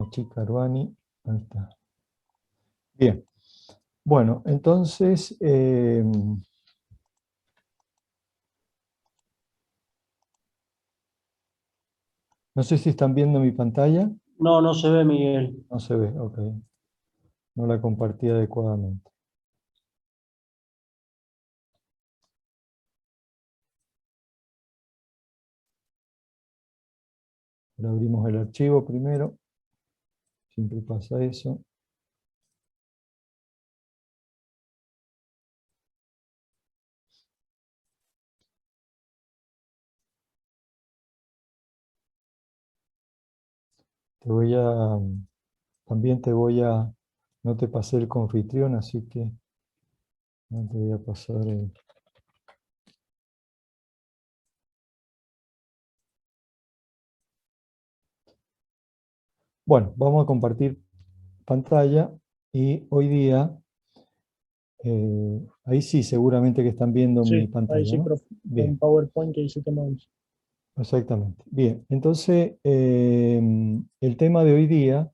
Chica Aruani, ahí está. Bien, bueno, entonces, no sé si están viendo mi pantalla. No, no se ve, Miguel. No se ve, ok. No la compartí adecuadamente. Pero abrimos el archivo primero. Siempre pasa eso. Te voy a, también te voy a, no te pasé el confitrión, así que no te voy a pasar el... Bueno, vamos a compartir pantalla y hoy día, ahí sí seguramente que están viendo mi Sí, ahí pantalla, sí, ¿no? profe. Un Bien, PowerPoint que hice que más. exactamente. Bien, entonces el tema de hoy día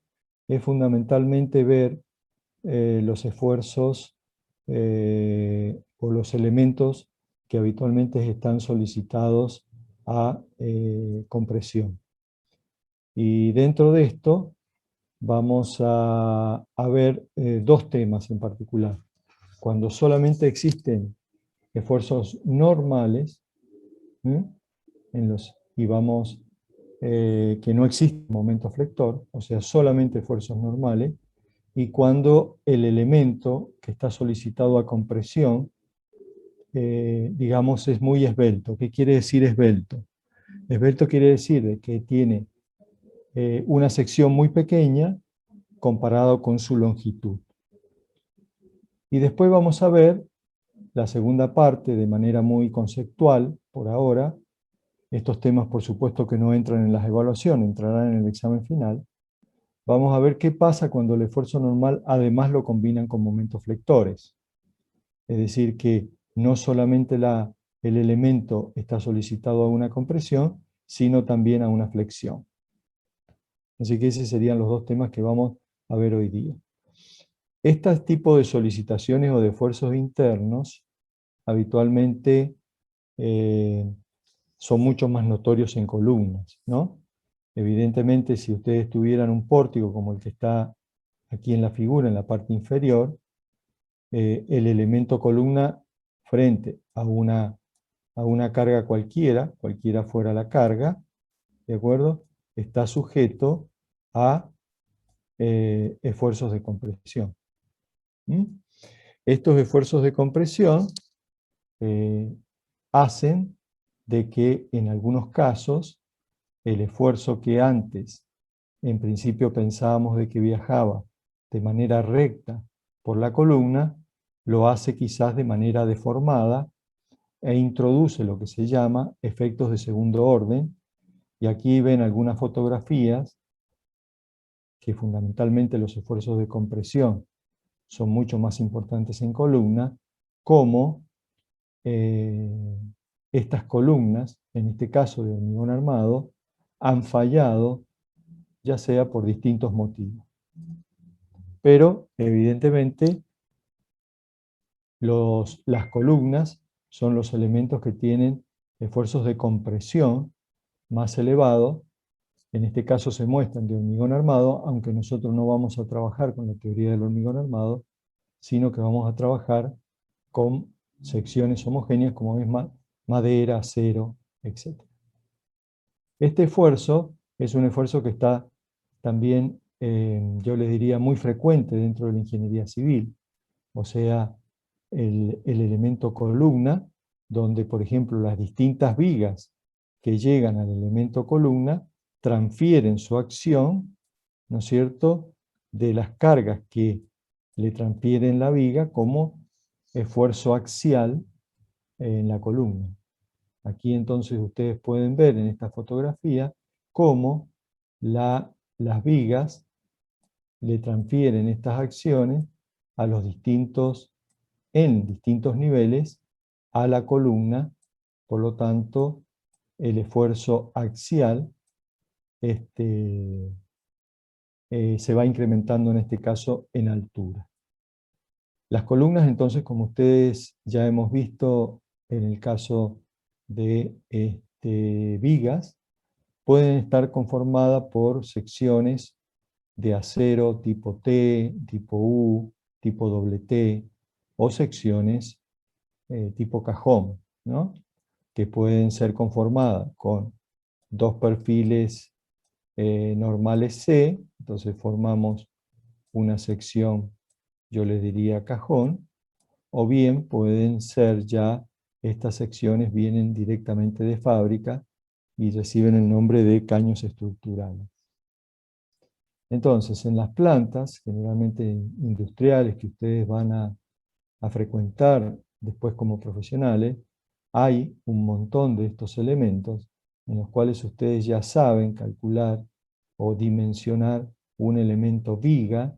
es fundamentalmente ver los esfuerzos o los elementos que habitualmente están solicitados a compresión. Y dentro de esto vamos a ver dos temas en particular. Cuando solamente existen esfuerzos normales, ¿eh? Y vamos, que no existe momento flector, o sea, solamente esfuerzos normales, y cuando el elemento que está solicitado a compresión, digamos, es muy esbelto. ¿Qué quiere decir esbelto? Esbelto quiere decir que tiene una sección muy pequeña comparado con su longitud. Y después vamos a ver la segunda parte de manera muy conceptual, por ahora. Estos temas, por supuesto, que no entran en las evaluaciones, entrarán en el examen final. Vamos a ver qué pasa cuando el esfuerzo normal además lo combinan con momentos flectores. Es decir, que no solamente el elemento está solicitado a una compresión, sino también a una flexión. Así que esos serían los dos temas que vamos a ver hoy día. Este tipo de solicitaciones o de esfuerzos internos habitualmente son mucho más notorios en columnas, ¿no? Evidentemente, si ustedes tuvieran un pórtico como el que está aquí en la figura, en la parte inferior, el elemento columna frente a una carga cualquiera, cualquiera fuera la carga, ¿de acuerdo? Está sujeto a esfuerzos de compresión. ¿Mm? Estos esfuerzos de compresión eh, hacen de que en algunos casos el esfuerzo que antes en principio pensábamos de que viajaba de manera recta por la columna, lo hace quizás de manera deformada e introduce lo que se llama efectos de segundo orden. Y aquí ven algunas fotografías que fundamentalmente los esfuerzos de compresión son mucho más importantes en columna, como eh, estas columnas, en este caso de hormigón armado, han fallado ya sea por distintos motivos. Pero evidentemente las columnas son los elementos que tienen esfuerzos de compresión más elevados. En este caso se muestran de hormigón armado, aunque nosotros no vamos a trabajar con la teoría del hormigón armado, sino que vamos a trabajar con secciones homogéneas como es madera, acero, etc. Este esfuerzo es un esfuerzo que está también, yo les diría, muy frecuente dentro de la ingeniería civil, o sea, el elemento columna, donde, por ejemplo, las distintas vigas que llegan al elemento columna transfieren su acción, ¿no es cierto?, de las cargas que le transfieren la viga como esfuerzo axial en la columna. Aquí entonces ustedes pueden ver en esta fotografía cómo las vigas le transfieren estas acciones a los en distintos niveles a la columna. Por lo tanto, el esfuerzo axial se va incrementando en este caso en altura. Las columnas, entonces, como ustedes ya hemos visto en el caso de vigas, pueden estar conformadas por secciones de acero tipo T, tipo U, tipo doble T, o secciones tipo cajón, ¿no? Que pueden ser conformadas con dos perfiles normales C, entonces formamos una sección, yo les diría cajón, o bien pueden ser ya, estas secciones vienen directamente de fábrica y reciben el nombre de caños estructurales. Entonces, en las plantas, generalmente industriales que ustedes van a frecuentar después como profesionales, hay un montón de estos elementos en los cuales ustedes ya saben calcular o dimensionar un elemento viga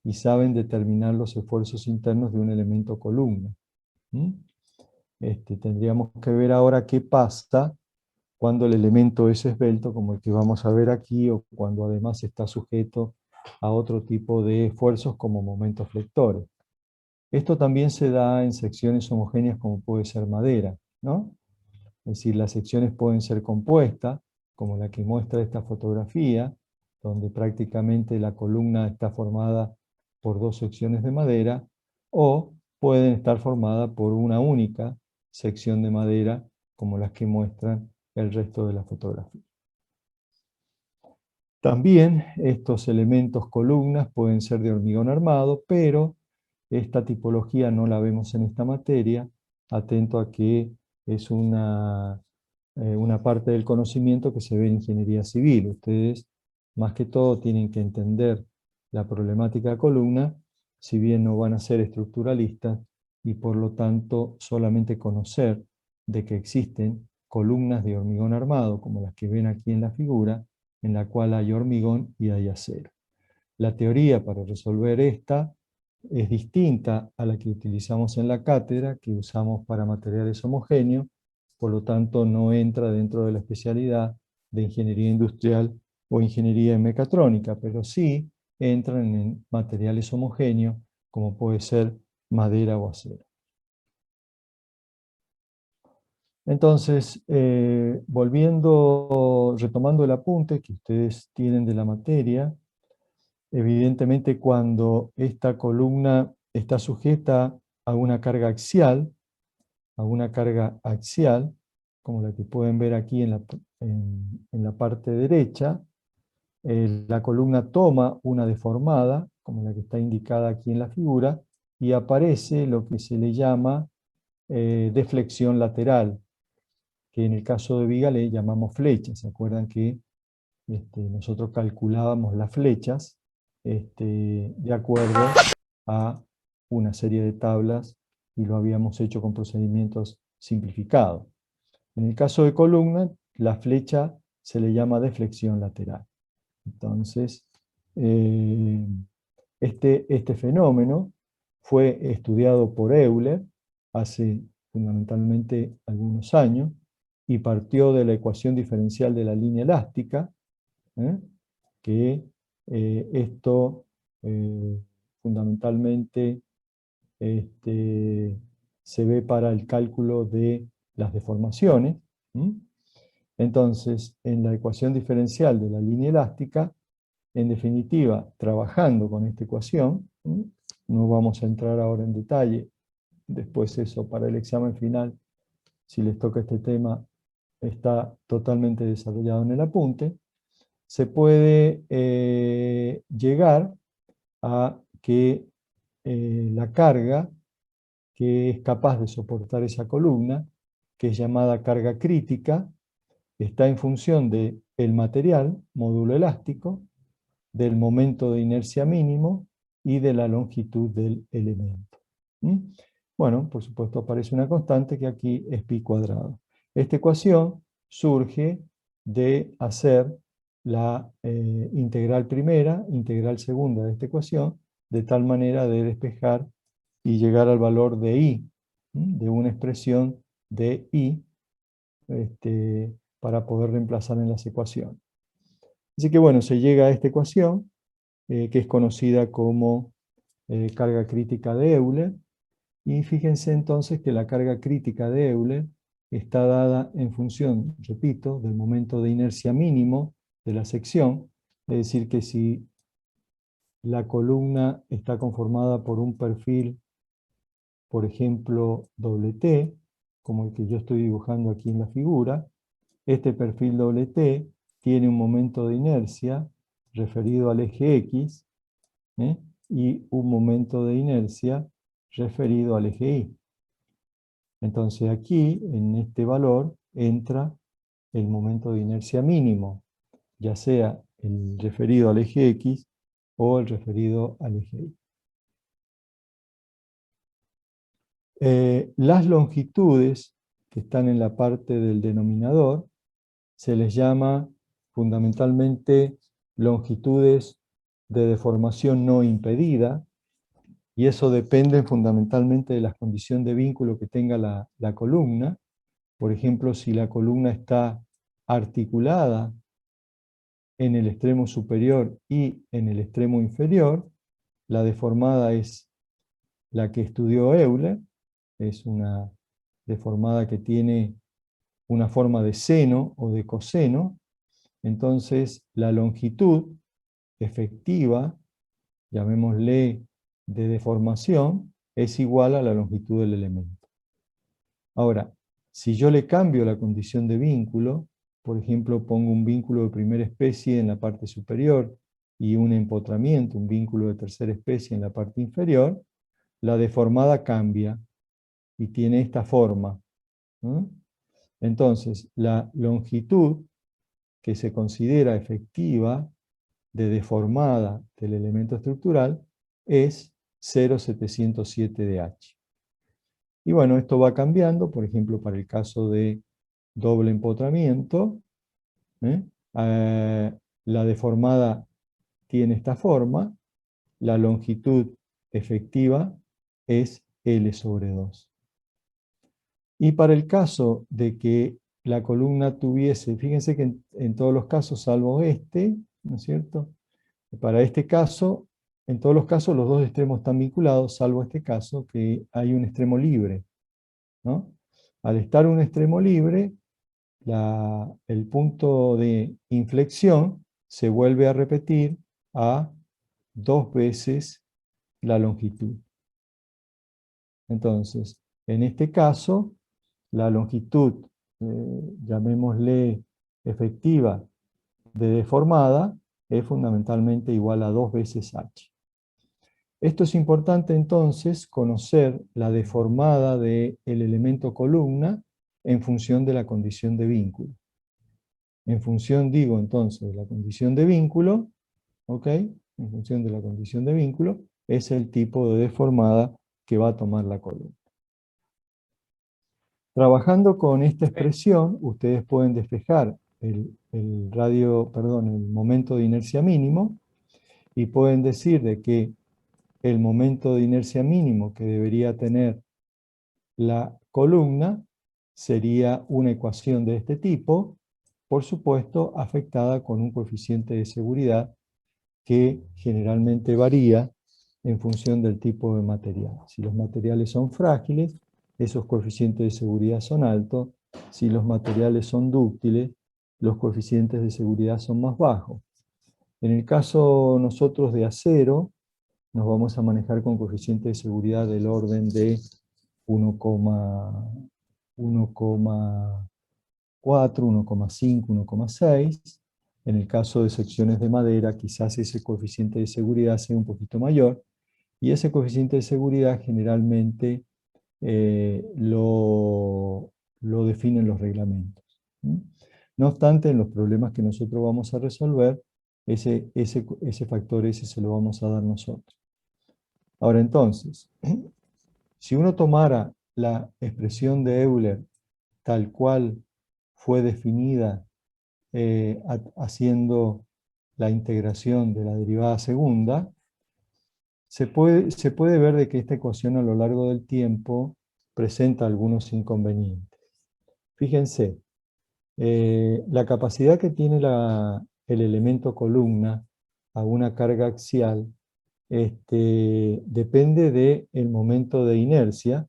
y saben determinar los esfuerzos internos de un elemento columna. ¿Mm? Tendríamos que ver ahora qué pasa cuando el elemento es esbelto, como el que vamos a ver aquí, o cuando además está sujeto a otro tipo de esfuerzos como momentos flectores. Esto también se da en secciones homogéneas como puede ser madera, ¿no? Es decir, las secciones pueden ser compuestas, como la que muestra esta fotografía, donde prácticamente la columna está formada por dos secciones de madera, o pueden estar formadas por una única sección de madera, como las que muestran el resto de la fotografía. También estos elementos columnas pueden ser de hormigón armado, pero esta tipología no la vemos en esta materia, atento a que es una parte del conocimiento que se ve en ingeniería civil. Ustedes, más que todo, tienen que entender la problemática de columna, si bien no van a ser estructuralistas, y por lo tanto solamente conocer de que existen columnas de hormigón armado, como las que ven aquí en la figura, en la cual hay hormigón y hay acero. La teoría para resolver esta es distinta a la que utilizamos en la cátedra, que usamos para materiales homogéneos, por lo tanto no entra dentro de la especialidad de ingeniería industrial o ingeniería en mecatrónica, pero sí entran en materiales homogéneos, como puede ser madera o acero. Entonces, retomando el apunte que ustedes tienen de la materia, evidentemente cuando esta columna está sujeta a una carga axial, como la que pueden ver aquí en la parte derecha, la columna toma una deformada, como la que está indicada aquí en la figura, y aparece lo que se le llama deflexión lateral, que en el caso de viga le llamamos flecha. ¿Se acuerdan que nosotros calculábamos las flechas de acuerdo a una serie de tablas y lo habíamos hecho con procedimientos simplificados? En el caso de columna, la flecha se le llama deflexión lateral. Entonces, este fenómeno fue estudiado por Euler hace fundamentalmente algunos años y partió de la ecuación diferencial de la línea elástica, que esto fundamentalmente se ve para el cálculo de las deformaciones. Entonces, en la ecuación diferencial de la línea elástica, en definitiva, trabajando con esta ecuación, no vamos a entrar ahora en detalle, después eso para el examen final, si les toca este tema, está totalmente desarrollado en el apunte, se puede llegar a que la carga que es capaz de soportar esa columna, que es llamada carga crítica, está en función del material, módulo elástico, del momento de inercia mínimo y de la longitud del elemento. Bueno, por supuesto aparece una constante que aquí es pi cuadrado. Esta ecuación surge de hacer la integral primera, integral segunda de esta ecuación, de tal manera de despejar y llegar al valor de i, de una expresión de i, para poder reemplazar en las ecuaciones. Así que bueno, se llega a esta ecuación, que es conocida como carga crítica de Euler. Y fíjense entonces que la carga crítica de Euler está dada en función, repito, del momento de inercia mínimo de la sección, es decir, que si la columna está conformada por un perfil, por ejemplo, doble T, como el que yo estoy dibujando aquí en la figura, este perfil doble T tiene un momento de inercia referido al eje X, ¿eh? y un momento de inercia referido al eje Y. Entonces aquí, en este valor, entra el momento de inercia mínimo, ya sea el referido al eje X o el referido al eje Y. Las longitudes que están en la parte del denominador se les llama fundamentalmente longitudes de deformación no impedida, y eso depende fundamentalmente de la condición de vínculo que tenga la columna. Por ejemplo, si la columna está articulada en el extremo superior y en el extremo inferior, la deformada es la que estudió Euler, es una deformada que tiene una forma de seno o de coseno. Entonces la longitud efectiva, llamémosle de deformación, es igual a la longitud del elemento. Ahora, si yo le cambio la condición de vínculo, por ejemplo, pongo un vínculo de primera especie en la parte superior y un empotramiento, un vínculo de tercera especie en la parte inferior, la deformada cambia y tiene esta forma, ¿no? Entonces, la longitud que se considera efectiva de deformada del elemento estructural es 0,707 de H. Y bueno, esto va cambiando, por ejemplo, para el caso de doble empotramiento, ¿eh? La deformada tiene esta forma, la longitud efectiva es L sobre 2. Y para el caso de que la columna tuviese, fíjense que en todos los casos, salvo este, ¿no es cierto? Para este caso, en todos los casos los dos extremos están vinculados, salvo este caso, que hay un extremo libre, ¿no? Al estar un extremo libre, el punto de inflexión se vuelve a repetir a 2 veces la longitud. Entonces, en este caso, la longitud, llamémosle efectiva de deformada, es fundamentalmente igual a 2 veces h. Esto es importante entonces, conocer la deformada del elemento columna en función de la condición de vínculo. En función, digo entonces, de la condición de vínculo, ¿ok? En función de la condición de vínculo, es el tipo de deformada que va a tomar la columna. Trabajando con esta expresión, ustedes pueden despejar el momento de inercia mínimo, y pueden decir de que el momento de inercia mínimo que debería tener la columna sería una ecuación de este tipo, por supuesto afectada con un coeficiente de seguridad que generalmente varía en función del tipo de material. Si los materiales son frágiles, esos coeficientes de seguridad son altos. Si los materiales son dúctiles, los coeficientes de seguridad son más bajos. En el caso nosotros de acero, nos vamos a manejar con coeficiente de seguridad del orden de 1,4, 1,5, 1,6. En el caso de secciones de madera, quizás ese coeficiente de seguridad sea un poquito mayor, y ese coeficiente de seguridad generalmente lo definen los reglamentos. No obstante, en los problemas que nosotros vamos a resolver, ese factor S se lo vamos a dar nosotros. Ahora entonces, si uno tomara la expresión de Euler tal cual fue definida haciendo la integración de la derivada segunda, se puede ver de que esta ecuación a lo largo del tiempo presenta algunos inconvenientes. Fíjense, la capacidad que tiene el elemento columna a una carga axial depende del momento de inercia,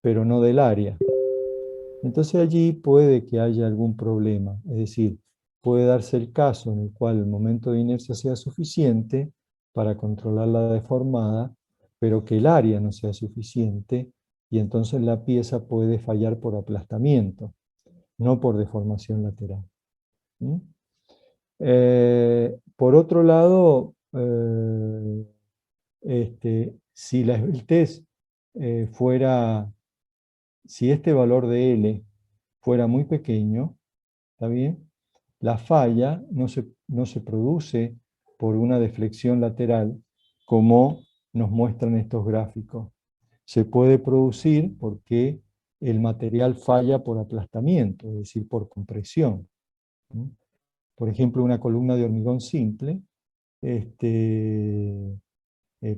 pero no del área. Entonces allí puede que haya algún problema, es decir, puede darse el caso en el cual el momento de inercia sea suficiente para controlar la deformada, pero que el área no sea suficiente, y entonces la pieza puede fallar por aplastamiento, no por deformación lateral. ¿Mm? Por otro lado, si la esbeltez fuera, si este valor de L fuera muy pequeño, ¿está bien? La falla no se produce por una deflexión lateral como nos muestran estos gráficos. Se puede producir porque el material falla por aplastamiento, es decir, por compresión. ¿Mm? Por ejemplo, una columna de hormigón simple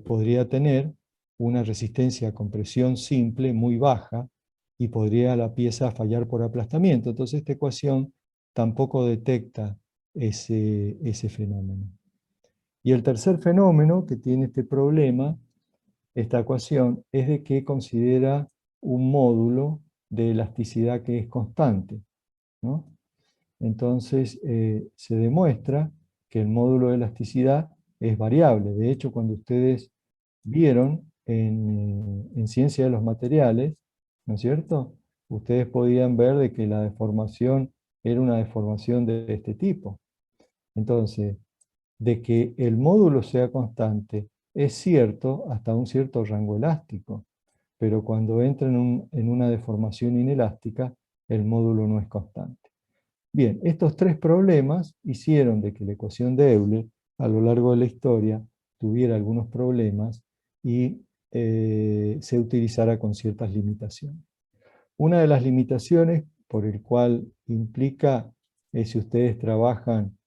podría tener una resistencia a compresión simple muy baja y podría la pieza fallar por aplastamiento. Entonces esta ecuación tampoco detecta ese fenómeno. Y el tercer fenómeno que tiene este problema, esta ecuación, es de que considera un módulo de elasticidad que es constante, ¿no? Entonces se demuestra que el módulo de elasticidad es variable. De hecho, cuando ustedes vieron en ciencia de los materiales, ¿no es cierto? Ustedes podían ver de que la deformación era una deformación de este tipo. Entonces, de que el módulo sea constante es cierto hasta un cierto rango elástico, pero cuando entra en una deformación inelástica, el módulo no es constante. Bien, estos tres problemas hicieron de que la ecuación de Euler a lo largo de la historia tuviera algunos problemas y se utilizara con ciertas limitaciones. Una de las limitaciones por el cual implica, si ustedes trabajan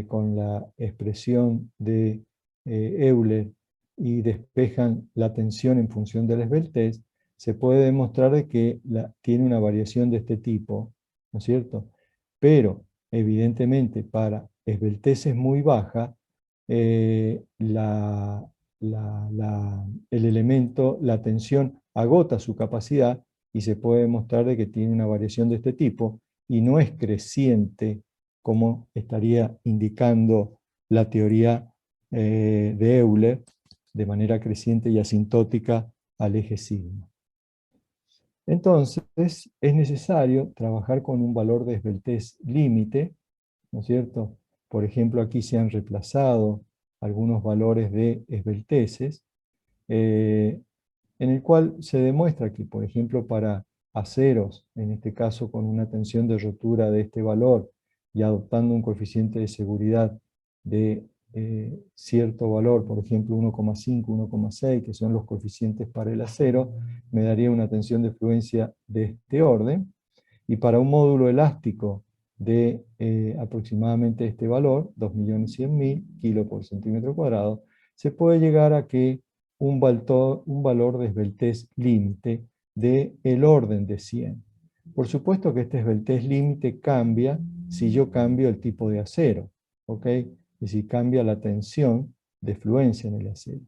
con la expresión de Euler y despejan la tensión en función de la esbeltez, se puede demostrar de que tiene una variación de este tipo, ¿no es cierto? Pero, evidentemente, para esbelteces muy bajas, el elemento, la tensión, agota su capacidad y se puede demostrar de que tiene una variación de este tipo y no es creciente como estaría indicando la teoría de Euler de manera creciente y asintótica al eje sigma. Entonces, es necesario trabajar con un valor de esbeltez límite, ¿no es cierto? Por ejemplo, aquí se han reemplazado algunos valores de esbelteces, en el cual se demuestra que, por ejemplo, para aceros, en este caso con una tensión de rotura de este valor y adoptando un coeficiente de seguridad de cierto valor, por ejemplo 1,5, 1,6, que son los coeficientes para el acero, me daría una tensión de fluencia de este orden. Y para un módulo elástico de aproximadamente este valor, 2.100.000 kilos por centímetro cuadrado, se puede llegar a que un valor de esbeltez límite del orden de 100. Por supuesto que este esbeltez límite cambia si yo cambio el tipo de acero, ¿ok? Es decir, cambia la tensión de fluencia en el acero.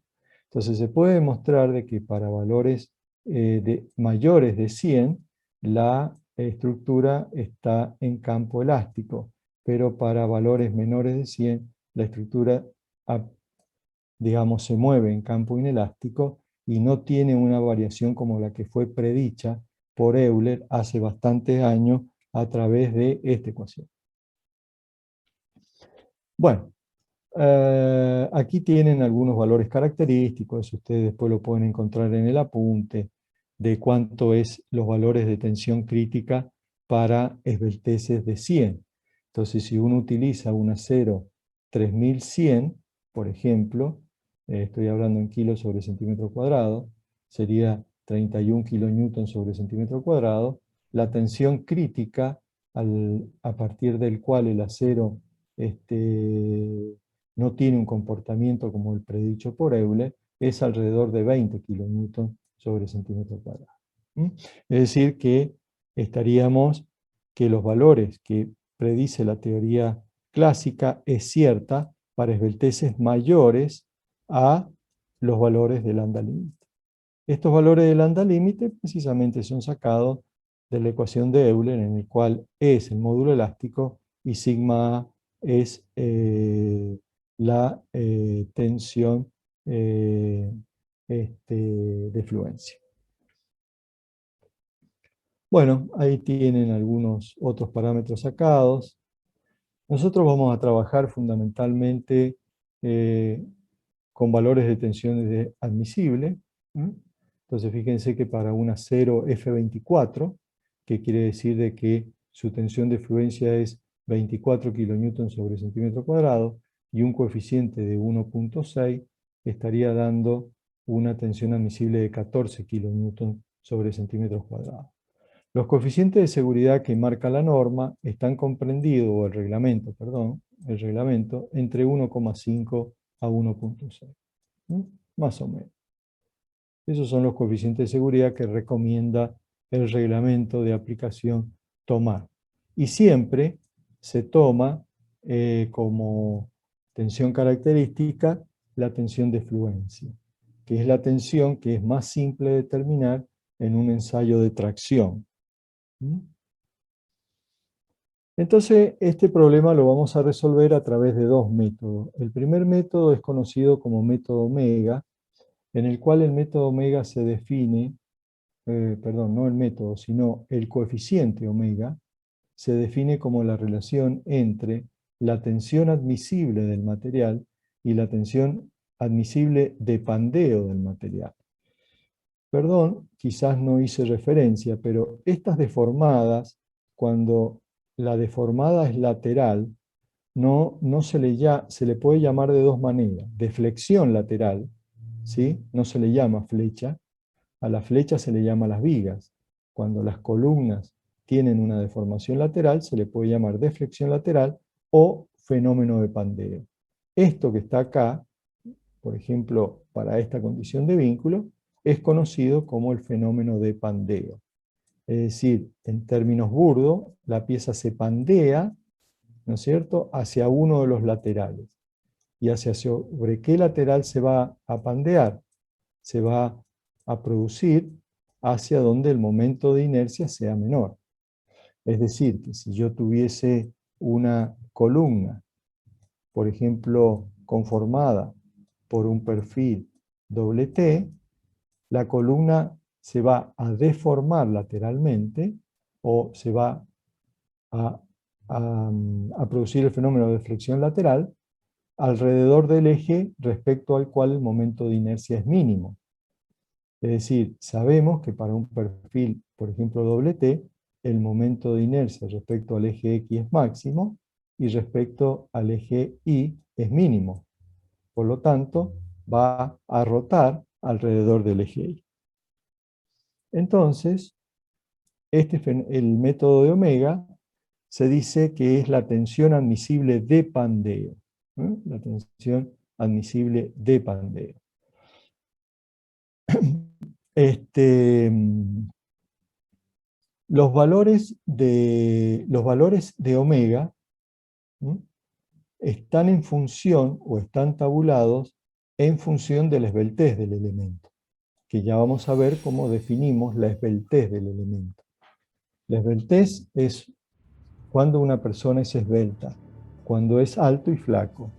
Entonces se puede demostrar de que para valores mayores de 100, la estructura está en campo elástico, pero para valores menores de 100, la estructura digamos, se mueve en campo inelástico y no tiene una variación como la que fue predicha por Euler hace bastantes años a través de esta ecuación. Bueno, aquí tienen algunos valores característicos, ustedes después lo pueden encontrar en el apunte, de cuánto es los valores de tensión crítica para esbelteces de 100. Entonces, si uno utiliza un acero 3100, por ejemplo, estoy hablando en kilos sobre centímetro cuadrado, sería 31 kilonewton sobre centímetro cuadrado, la tensión crítica a partir del cual el acero no tiene un comportamiento como el predicho por Euler, es alrededor de 20 kilonewton sobre centímetro cuadrado. ¿Mm? Es decir, que estaríamos que los valores que predice la teoría clásica es cierta, para esbelteces mayores a los valores del lambda límite. Estos valores del lambda límite precisamente son sacados de la ecuación de Euler, en el cual es el módulo elástico y sigma A es la tensión de fluencia. Bueno, ahí tienen algunos otros parámetros sacados. Nosotros vamos a trabajar fundamentalmente con valores de tensión admisible. Entonces fíjense que para una 0 F24, que quiere decir de que su tensión de fluencia es 24 kN sobre centímetro cuadrado, y un coeficiente de 1.6, estaría dando una tensión admisible de 14 kN sobre centímetros cuadrados. Los coeficientes de seguridad que marca la norma están comprendidos, o el reglamento, entre 1,5 a 1.6. Más o menos. Esos son los coeficientes de seguridad que recomienda el reglamento de aplicación tomar. Y siempre se toma como tensión característica la tensión de fluencia, que es la tensión que es más simple de determinar en un ensayo de tracción. Entonces, este problema lo vamos a resolver a través de dos métodos. El primer método es conocido como método omega, en el cual el método omega se define, no el método, sino el coeficiente omega, se define como la relación entre la tensión admisible del material y la tensión admisible de pandeo del material. Perdón, quizás no hice referencia, pero estas deformadas, cuando la deformada es lateral, no se le puede llamar de dos maneras. De flexión lateral, ¿sí? No se le llama flecha, a la flecha se le llama las vigas. Cuando las columnas tienen una deformación lateral, se le puede llamar deflexión lateral o fenómeno de pandeo. Esto que está acá, por ejemplo, para esta condición de vínculo, es conocido como el fenómeno de pandeo. Es decir, en términos burdos, la pieza se pandea, ¿no es cierto?, hacia uno de los laterales. ¿Y hacia sobre qué lateral se va a pandear? Se va a producir hacia donde el momento de inercia sea menor. Es decir, que si yo tuviese una columna, por ejemplo, conformada por un perfil doble T, la columna se va a deformar lateralmente o se va a producir el fenómeno de flexión lateral alrededor del eje respecto al cual el momento de inercia es mínimo. Es decir, sabemos que para un perfil, por ejemplo, doble T, el momento de inercia respecto al eje X es máximo y respecto al eje Y es mínimo. Por lo tanto, va a rotar alrededor del eje Y. Entonces, el método de omega se dice que es la tensión admisible de pandeo. La tensión admisible de pandeo. Los valores de omega están en función o están tabulados en función de la esbeltez del elemento, que ya vamos a ver cómo definimos la esbeltez del elemento. La esbeltez es cuando una persona es esbelta, cuando es alto y flaco.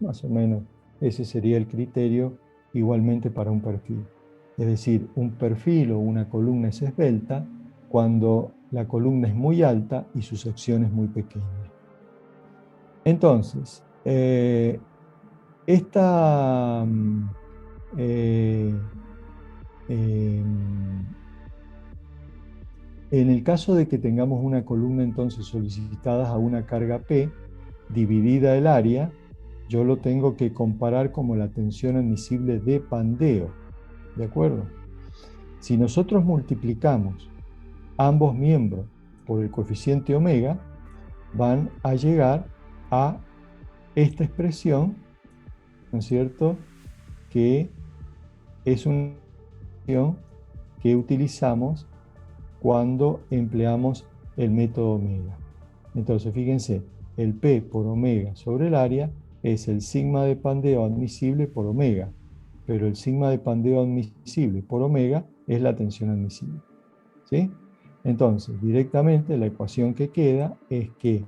Más o menos ese sería el criterio igualmente para un perfil. Es decir, un perfil o una columna es esbelta cuando la columna es muy alta y su sección es muy pequeña. Entonces, en el caso de que tengamos una columna entonces solicitada a una carga P, dividida el área, yo lo tengo que comparar como la tensión admisible de pandeo. ¿De acuerdo? Si nosotros multiplicamos ambos miembros por el coeficiente omega, van a llegar a esta expresión, ¿no es cierto?, que es una expresión que utilizamos cuando empleamos el método omega. Entonces, fíjense, el P por omega sobre el área es el sigma de pandeo admisible por omega, pero el sigma de pandeo admisible por omega es la tensión admisible. ¿Sí? Entonces, directamente la ecuación que queda es que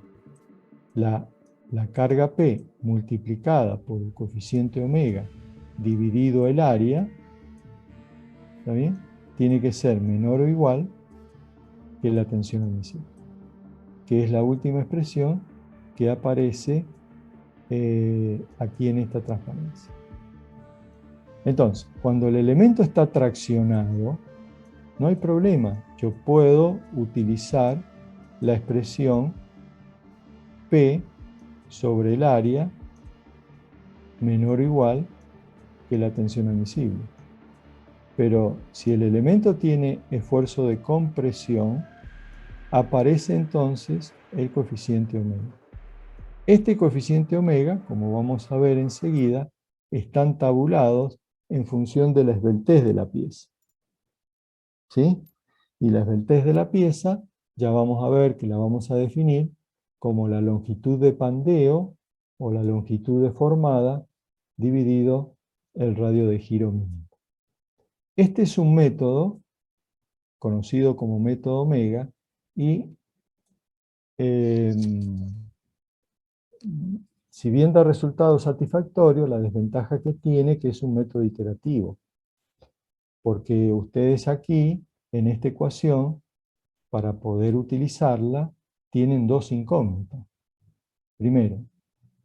la carga P multiplicada por el coeficiente omega dividido el área, ¿está bien?, tiene que ser menor o igual que la tensión admisible, que es la última expresión que aparece aquí en esta transparencia. Entonces, cuando el elemento está traccionado, no hay problema. Yo puedo utilizar la expresión P sobre el área menor o igual que la tensión admisible. Pero si el elemento tiene esfuerzo de compresión, aparece entonces el coeficiente omega. Este coeficiente omega, como vamos a ver enseguida, están tabulados en función de la esbeltez de la pieza. ¿Sí? Y la esbeltez de la pieza, ya vamos a ver que la vamos a definir como la longitud de pandeo o la longitud deformada dividido el radio de giro mínimo. Este es un método conocido como método omega y si bien da resultados satisfactorios, la desventaja que tiene es que es un método iterativo, porque ustedes aquí, en esta ecuación, para poder utilizarla, tienen dos incógnitas. Primero,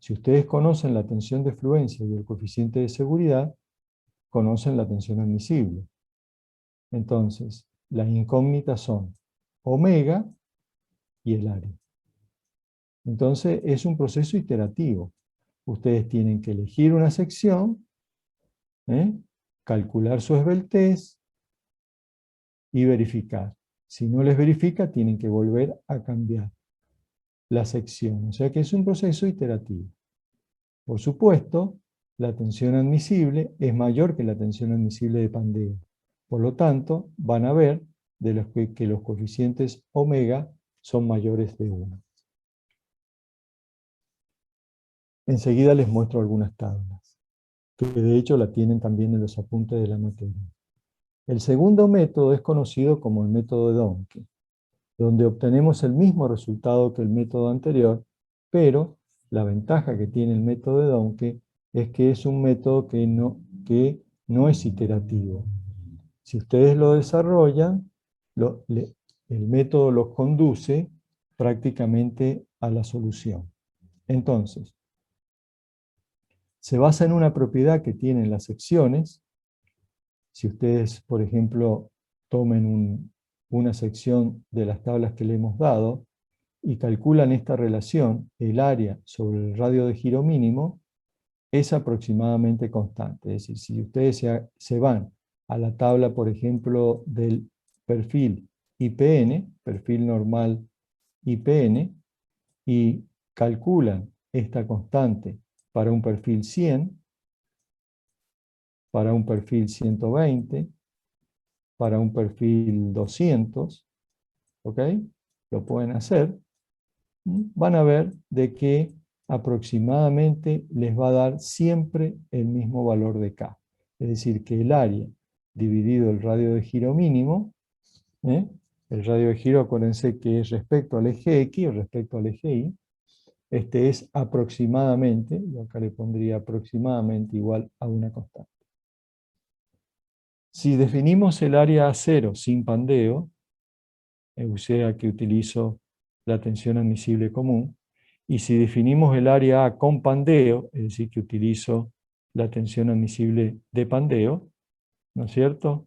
si ustedes conocen la tensión de fluencia y el coeficiente de seguridad, conocen la tensión admisible. Entonces, las incógnitas son omega y el área. Entonces, es un proceso iterativo. Ustedes tienen que elegir una sección, calcular su esbeltez y verificar. Si no les verifica, tienen que volver a cambiar la sección. O sea que es un proceso iterativo. Por supuesto, la tensión admisible es mayor que la tensión admisible de pandeo. Por lo tanto, van a ver que los coeficientes omega son mayores de 1. Enseguida les muestro algunas tablas, que de hecho la tienen también en los apuntes de la materia. El segundo método es conocido como el método de Dohnke, donde obtenemos el mismo resultado que el método anterior, pero la ventaja que tiene el método de Dohnke es que es un método que no es iterativo. Si ustedes lo desarrollan, el método los conduce prácticamente a la solución. Entonces, se basa en una propiedad que tienen las secciones. Si ustedes, por ejemplo, tomen una sección de las tablas que le hemos dado y calculan esta relación, el área sobre el radio de giro mínimo, es aproximadamente constante. Es decir, si ustedes se van a la tabla, por ejemplo, del perfil IPN, perfil normal IPN, y calculan esta constante para un perfil 100, para un perfil 120, para un perfil 200, ¿ok? Lo pueden hacer. Van a ver de que aproximadamente les va a dar siempre el mismo valor de K. Es decir, que el área dividido el radio de giro mínimo, el radio de giro, acuérdense que es respecto al eje X, respecto al eje Y, este es aproximadamente, yo acá le pondría aproximadamente igual a una constante. Si definimos el área A0 sin pandeo, o sea que utilizo la tensión admisible común, y si definimos el área A con pandeo, es decir, que utilizo la tensión admisible de pandeo, ¿no es cierto?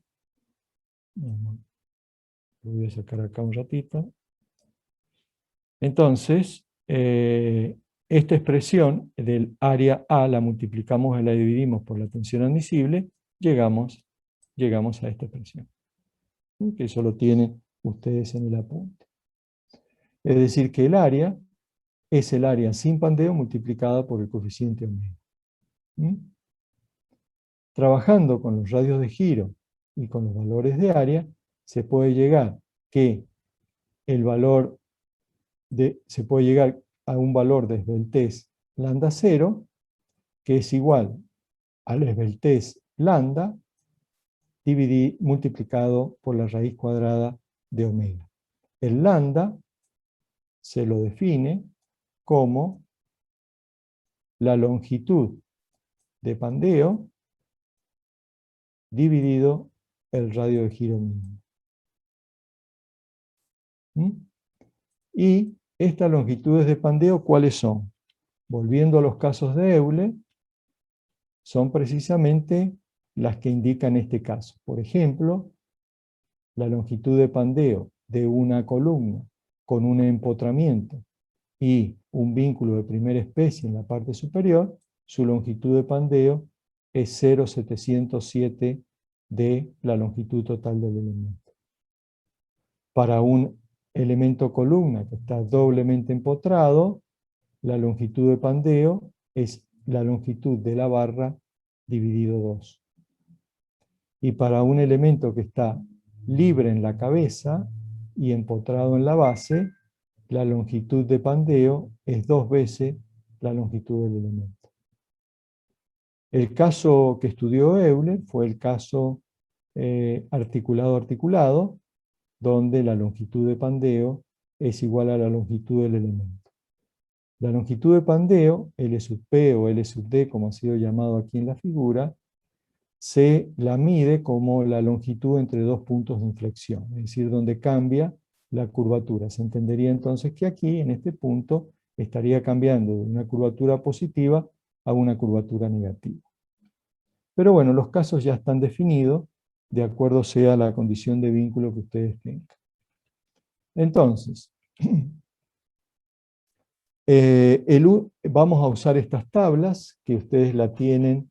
Lo voy a sacar acá un ratito. Entonces, esta expresión del área A la multiplicamos y la dividimos por la tensión admisible, llegamos a esta expresión, que eso lo tienen ustedes en el apunte. Es decir, que el área es el área sin pandeo multiplicada por el coeficiente omega. Trabajando con los radios de giro y con los valores de área, se puede llegar a un valor de esbeltez lambda 0, que es igual a la esbeltez lambda multiplicado por la raíz cuadrada de omega. El lambda se lo define como la longitud de pandeo dividido el radio de giro mínimo. Y estas longitudes de pandeo, ¿cuáles son? Volviendo a los casos de Euler, son precisamente las que indican este caso. Por ejemplo, la longitud de pandeo de una columna con un empotramiento y un vínculo de primera especie en la parte superior, su longitud de pandeo es 0,707 de la longitud total del elemento. Para un elemento columna que está doblemente empotrado, la longitud de pandeo es la longitud de la barra dividido 2. Y para un elemento que está libre en la cabeza y empotrado en la base, la longitud de pandeo es 2 veces la longitud del elemento. El caso que estudió Euler fue el caso articulado-articulado, donde la longitud de pandeo es igual a la longitud del elemento. La longitud de pandeo, L sub P o L sub D, como ha sido llamado aquí en la figura, se la mide como la longitud entre dos puntos de inflexión, es decir, donde cambia la curvatura. Se entendería entonces que aquí, en este punto, estaría cambiando de una curvatura positiva a una curvatura negativa. Pero bueno, los casos ya están definidos, de acuerdo sea la condición de vínculo que ustedes tengan. Entonces, vamos a usar estas tablas, que ustedes la tienen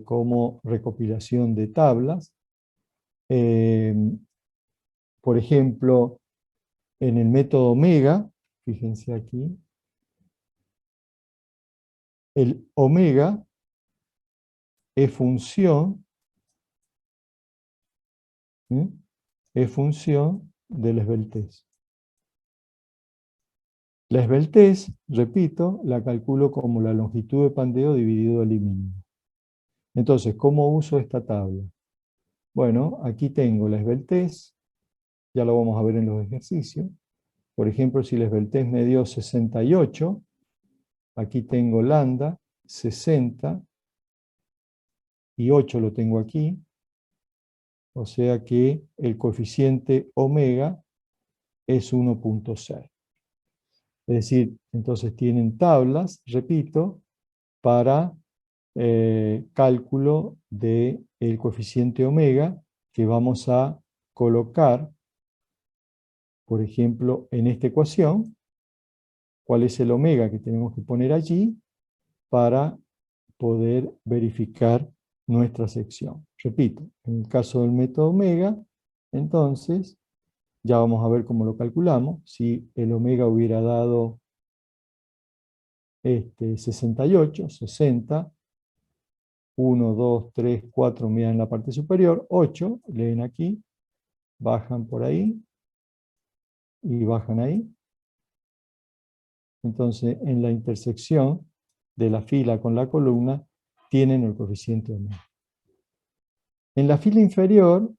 como recopilación de tablas. Por ejemplo, en el método omega, fíjense aquí, el omega es función, de la esbeltez. La esbeltez, repito, la calculo como la longitud de pandeo dividido el I mínimo. Entonces, ¿cómo uso esta tabla? Bueno, aquí tengo la esbeltez, ya lo vamos a ver en los ejercicios. Por ejemplo, si la esbeltez me dio 68, aquí tengo lambda, 60, y 8 lo tengo aquí, o sea que el coeficiente omega es 1.6. Es decir, entonces tienen tablas, repito, para cálculo del coeficiente omega que vamos a colocar, por ejemplo, en esta ecuación. ¿Cuál es el omega que tenemos que poner allí para poder verificar nuestra sección? Repito, en el caso del método omega, entonces, ya vamos a ver cómo lo calculamos. Si el omega hubiera dado 68, 60, 1, 2, 3, 4, miran en la parte superior, 8, leen aquí, bajan por ahí, y bajan ahí. Entonces, en la intersección de la fila con la columna, tienen el coeficiente omega. En la fila inferior,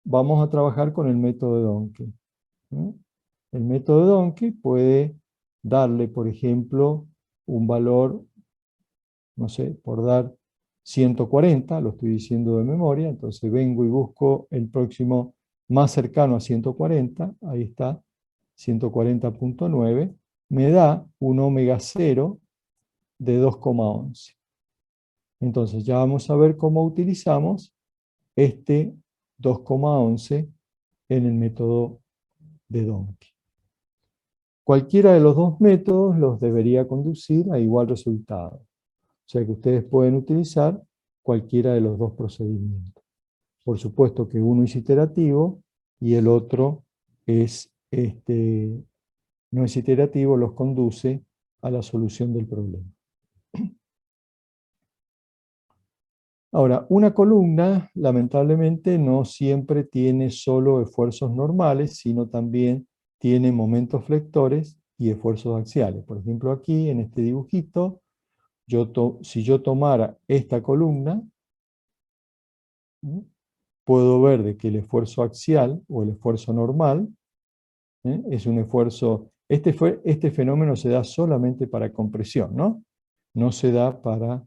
vamos a trabajar con el método de Donkey. El método de Donkey puede darle, por ejemplo, un valor, no sé, por dar 140, lo estoy diciendo de memoria, entonces vengo y busco el próximo más cercano a 140, ahí está, 140.9, me da un omega 0 de 2,11. Entonces ya vamos a ver cómo utilizamos este 2,11 en el método de Donkey. Cualquiera de los dos métodos los debería conducir a igual resultado. O sea que ustedes pueden utilizar cualquiera de los dos procedimientos. Por supuesto que uno es iterativo y el otro es, no es iterativo, los conduce a la solución del problema. Ahora, una columna, lamentablemente, no siempre tiene solo esfuerzos normales, sino también tiene momentos flectores y esfuerzos axiales. Por ejemplo, aquí, en este dibujito, si yo tomara esta columna, ¿sí?, puedo ver de que el esfuerzo axial o el esfuerzo normal, es un esfuerzo, este fenómeno se da solamente para compresión, ¿no? No se da para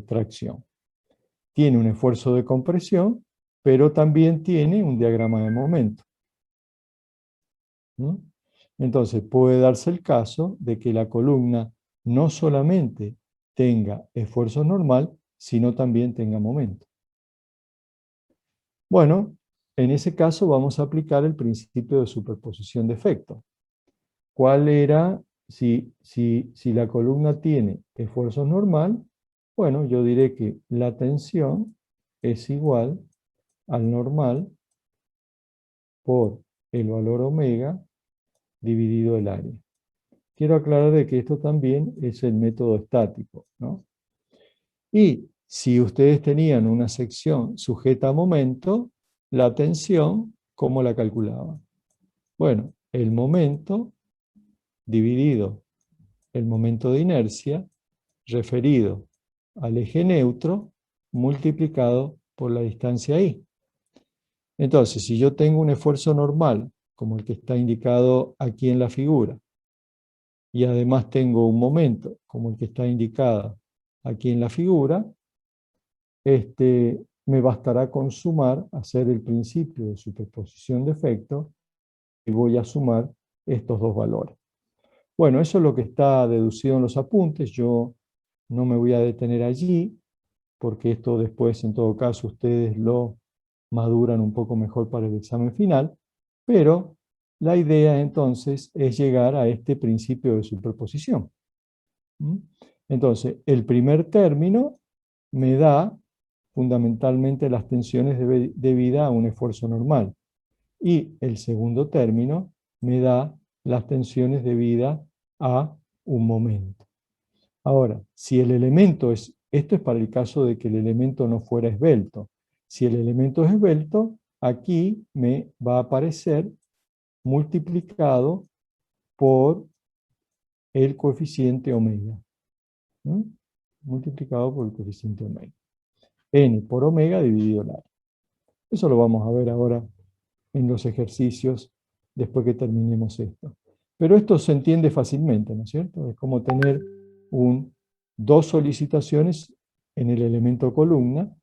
tracción. Tiene un esfuerzo de compresión, pero también tiene un diagrama de momento. ¿No? Entonces puede darse el caso de que la columna no solamente tenga esfuerzo normal, sino también tenga momento. Bueno, en ese caso vamos a aplicar el principio de superposición de efectos. ¿Cuál era, si la columna tiene esfuerzo normal? Bueno, yo diré que la tensión es igual al normal por el valor omega dividido el área. Quiero aclarar de que esto también es el método estático, ¿no? Y si ustedes tenían una sección sujeta a momento, la tensión, ¿cómo la calculaban? Bueno, el momento dividido el momento de inercia referido al eje neutro multiplicado por la distancia i. Entonces, si yo tengo un esfuerzo normal, como el que está indicado aquí en la figura, y además tengo un momento, como el que está indicado aquí en la figura, me bastará con sumar, hacer el principio de superposición de efectos, y voy a sumar estos dos valores. Bueno, eso es lo que está deducido en los apuntes. Yo no me voy a detener allí, porque esto después, en todo caso, ustedes lo maduran un poco mejor para el examen final, pero la idea entonces es llegar a este principio de superposición. Entonces, el primer término me da fundamentalmente las tensiones debidas a un esfuerzo normal, y el segundo término me da las tensiones debidas a un momento. Ahora, si el elemento es, esto es para el caso de que el elemento no fuera esbelto. Si el elemento es esbelto, aquí me va a aparecer multiplicado por el coeficiente omega. ¿Mm? Multiplicado por el coeficiente omega. N por omega dividido el área. Eso lo vamos a ver ahora en los ejercicios después que terminemos esto. Pero esto se entiende fácilmente, ¿no es cierto? Es como tener dos solicitaciones en el elemento columna.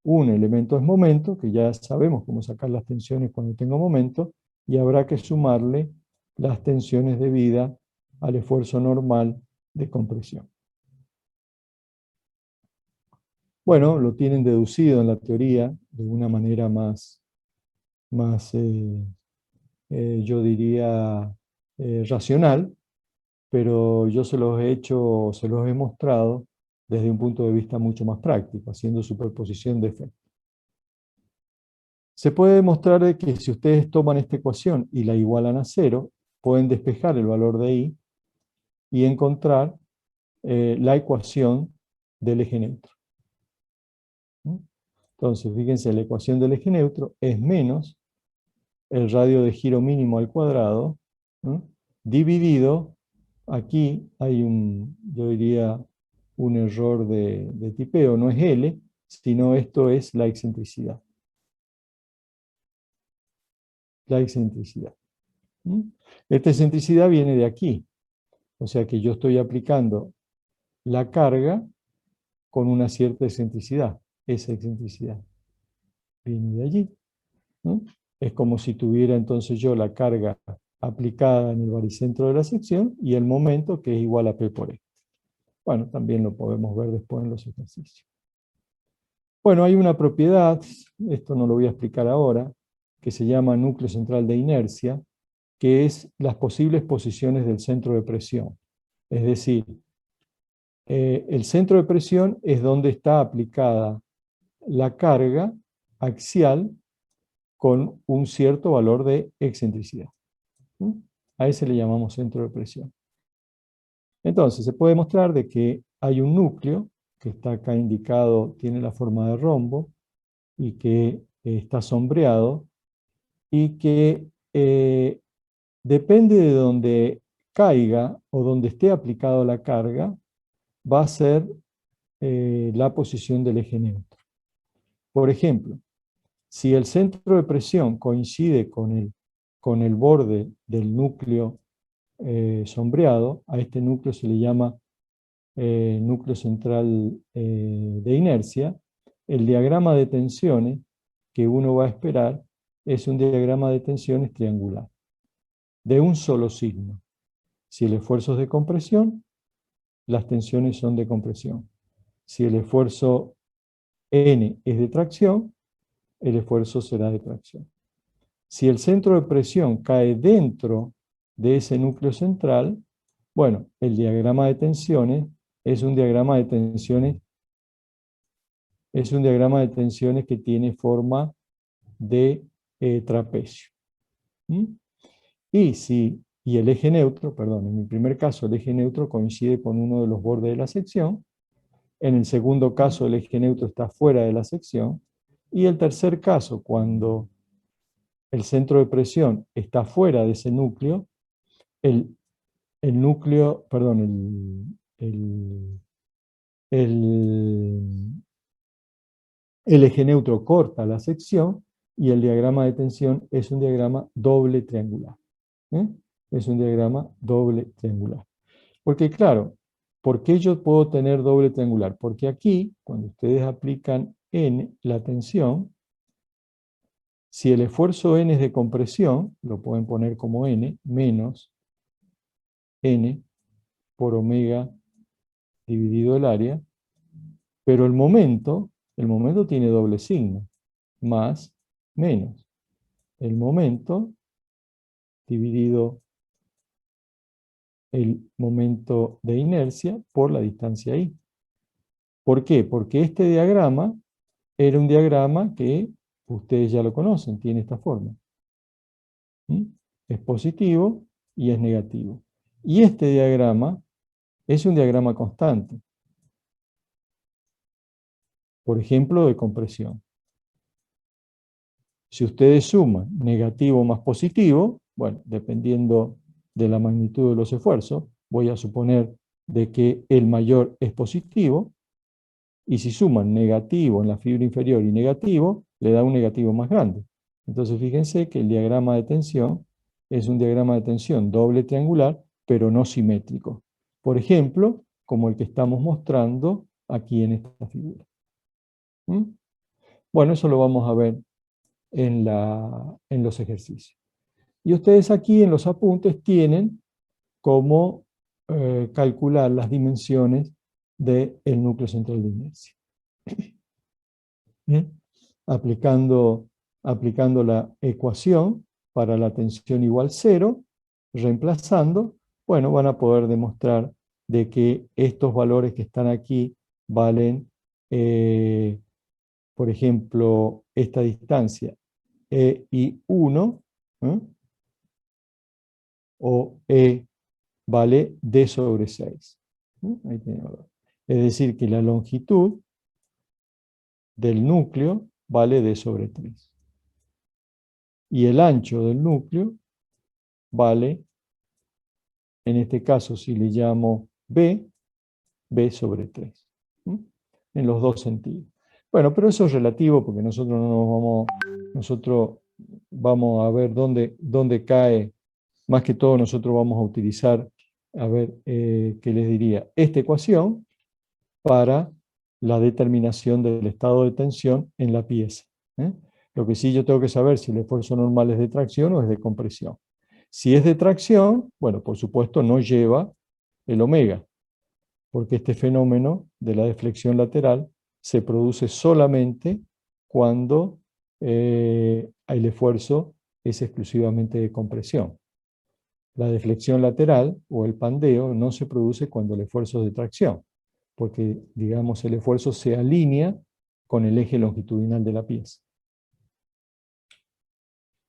Un elemento es momento, que ya sabemos cómo sacar las tensiones cuando tengo momento, y habrá que sumarle las tensiones debidas al esfuerzo normal de compresión. Bueno, lo tienen deducido en la teoría de una manera más yo diría, racional, pero yo se los he mostrado desde un punto de vista mucho más práctico, haciendo superposición de efectos. Se puede demostrar de que si ustedes toman esta ecuación y la igualan a 0, pueden despejar el valor de i y encontrar la ecuación del eje neutro. Entonces, fíjense, la ecuación del eje neutro es menos el radio de giro mínimo al cuadrado, ¿no?, dividido, aquí hay yo diría, un error de tipeo, no es L, sino esto es la excentricidad. La excentricidad. Esta excentricidad viene de aquí, o sea que yo estoy aplicando la carga con una cierta excentricidad. Esa excentricidad viene de allí, ¿no? Es como si tuviera entonces yo la carga aplicada en el baricentro de la sección y el momento, que es igual a P por E. Bueno, también lo podemos ver después en los ejercicios. Bueno, hay una propiedad, esto no lo voy a explicar ahora, que se llama núcleo central de inercia, que es las posibles posiciones del centro de presión. Es decir, el centro de presión es donde está aplicada la carga axial con un cierto valor de excentricidad. A ese le llamamos centro de presión. Entonces, se puede mostrar de que hay un núcleo, que está acá indicado, tiene la forma de rombo, y que está sombreado, y que depende de donde caiga o donde esté aplicado la carga va a ser la posición del eje neutro. Por ejemplo, si el centro de presión coincide con el borde del núcleo sombreado, a este núcleo se le llama núcleo central de inercia, el diagrama de tensiones que uno va a esperar es un diagrama de tensiones triangular, de un solo signo. Si el esfuerzo es de compresión, las tensiones son de compresión. Si el esfuerzo N es de tracción, el esfuerzo será de tracción. Si el centro de presión cae dentro de ese núcleo central, bueno, el diagrama de tensiones es un diagrama de tensiones, que tiene forma de trapecio. ¿Mm? Y el eje neutro, perdón, en el primer caso el eje neutro coincide con uno de los bordes de la sección, en el segundo caso el eje neutro está fuera de la sección, y el tercer caso, cuando el centro de presión está fuera de ese núcleo, el núcleo, perdón, el eje neutro corta la sección y el diagrama de tensión es un diagrama doble triangular. Es un diagrama doble triangular. Porque claro, ¿por qué yo puedo tener doble triangular? Porque aquí, cuando ustedes aplican N, la tensión, si el esfuerzo N es de compresión, lo pueden poner como N, menos N por omega dividido el área, pero el momento tiene doble signo, más, menos. El momento dividido el momento de inercia por la distancia I. ¿Por qué? Porque este diagrama era un diagrama que ustedes ya lo conocen, tiene esta forma. Es positivo y es negativo. Y este diagrama es un diagrama constante. Por ejemplo, de compresión. Si ustedes suman negativo más positivo, bueno, dependiendo de la magnitud de los esfuerzos, voy a suponer de que el mayor es positivo, y si suman negativo en la fibra inferior y negativo, le da un negativo más grande. Entonces fíjense que el diagrama de tensión es un diagrama de tensión doble triangular, pero no simétrico. Por ejemplo, como el que estamos mostrando aquí en esta figura. Bueno, eso lo vamos a ver en los ejercicios. Y ustedes aquí en los apuntes tienen cómo calcular las dimensiones del núcleo central de inercia. Aplicando la ecuación para la tensión igual 0, reemplazando, bueno, van a poder demostrar de que estos valores que están aquí valen, por ejemplo, esta distancia E y 1, o E vale D sobre 6. Ahí tenemos. Es decir, que la longitud del núcleo vale D sobre 3. Y el ancho del núcleo vale, en este caso si le llamo B, B sobre 3. En los dos sentidos. Bueno, pero eso es relativo porque nosotros vamos a ver dónde cae. Más que todo nosotros vamos a utilizar, a ver, ¿qué les diría? Esta ecuación para la determinación del estado de tensión en la pieza. Lo que sí yo tengo que saber si el esfuerzo normal es de tracción o es de compresión. Si es de tracción, bueno, por supuesto no lleva el omega, porque este fenómeno de la deflexión lateral se produce solamente cuando el esfuerzo es exclusivamente de compresión. La deflexión lateral o el pandeo no se produce cuando el esfuerzo es de tracción, porque, digamos, el esfuerzo se alinea con el eje longitudinal de la pieza.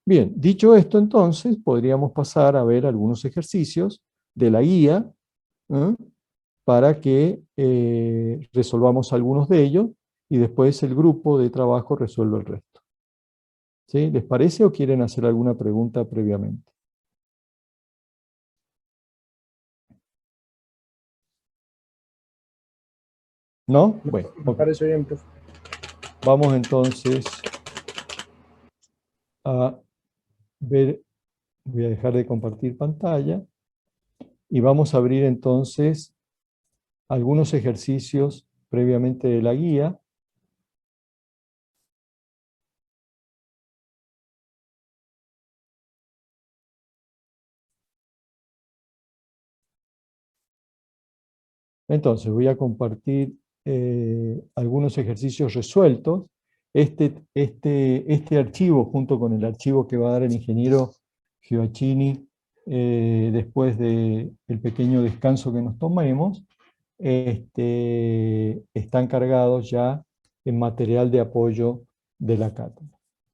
Bien, dicho esto entonces, podríamos pasar a ver algunos ejercicios de la guía, para que resolvamos algunos de ellos y después el grupo de trabajo resuelve el resto. ¿Sí? ¿Les parece o quieren hacer alguna pregunta previamente? ¿No? Bueno, Me ok. parece bien, profe. Vamos entonces a ver, voy a dejar de compartir pantalla y vamos a abrir entonces algunos ejercicios previamente de la guía. Entonces voy a compartir algunos ejercicios resueltos. Este archivo, junto con el archivo que va a dar el ingeniero Gioacchini después del pequeño descanso que nos tomemos, están cargados ya en material de apoyo de la cátedra.